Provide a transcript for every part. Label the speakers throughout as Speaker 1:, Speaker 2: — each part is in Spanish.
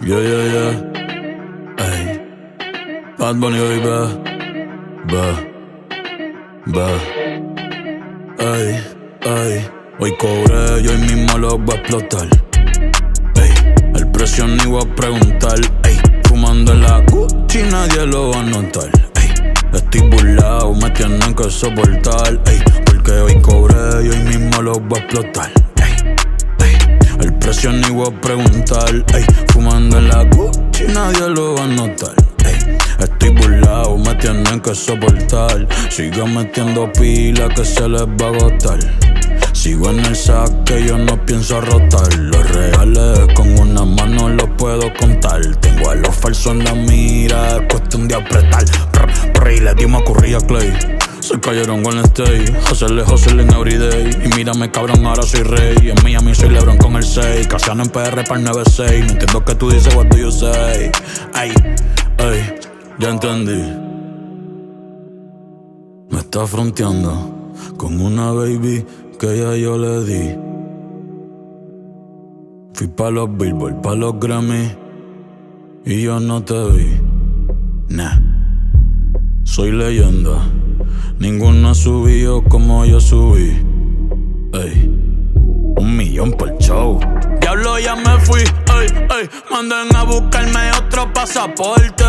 Speaker 1: Yeah, yeah, yeah. Ey. Bad Bunny, baby. Ey, ey. Hoy cobré y hoy mismo lo voy a explotar. Ey. El precio ni voy a preguntar. Ey. Fumando en la Gucci nadie lo va a notar. Ey. Estoy burlado, me tienen que soportar. Ey. Porque hoy cobré y hoy mismo lo voy a explotar. El precio ni voy a preguntar, ey. Fumando en la Gucci nadie lo va a notar, ey. Estoy burlado, me tienen que soportar. Sigo metiendo pila que se les va a agotar. Sigo en el saque, yo no pienso rotar. Los reales con una mano los puedo contar. Tengo a los falsos en la mira, es cuestión de apretar. Y le dimos a currir a Clay. Se cayeron Golden State, hustling everyday. Y mírame cabrón, ahora soy rey. En Miami soy LeBron con el 6. Casiano en PR para el 9-6. No entiendo que tú dices, what do you say? Ay, ay, ya entendí. Me está fronteando con una baby que ya yo le di. Fui pa' los Billboard, pa' los Grammy y yo no te vi. Nah, soy leyenda. Ninguno ha subido como yo subí. Ey, 1 millón por show. Diablo, ya me fui, ey, ey. Manden a buscarme otro pasaporte.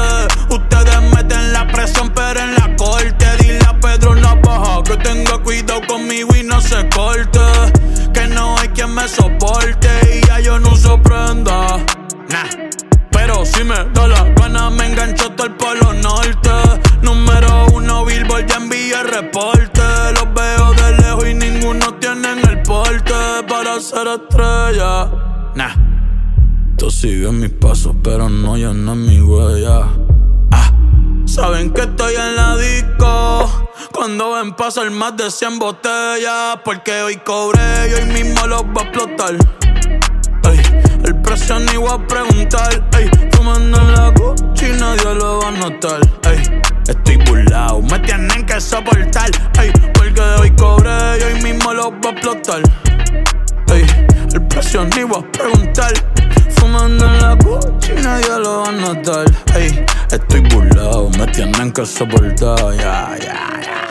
Speaker 1: Ustedes meten la presión, pero en la corte. Dile a Pedro Navaja que tenga cuidado conmigo y no se corte. Que no hay quien me soporte y ya yo no uso prenda. Nah, pero si me da la gana me engancho hasta el Polo Norte. Número 1 Billboard, ya envié reporte. Los veo de lejos y ninguno tienen el porte para ser estrella. Nah, tú sigues mis pasos, pero no llenas mi huella. Saben que estoy en la disco cuando ven pasar más de 100 botellas. Porque hoy cobré y hoy mismo los voy a explotar. Ey, el precio ni voy a preguntar. Ey, fumando en la Gucci nadie lo va a notar. Ey, estoy burlado, me tienen que soportar. Ey, porque hoy cobré y hoy mismo los voy a explotar. Ey, el precio ni voy a preguntar. Fumando en la Gucci nadie lo va a notar. Ey, estoy burlado, me tienen que soportar. Ya, ya, ya.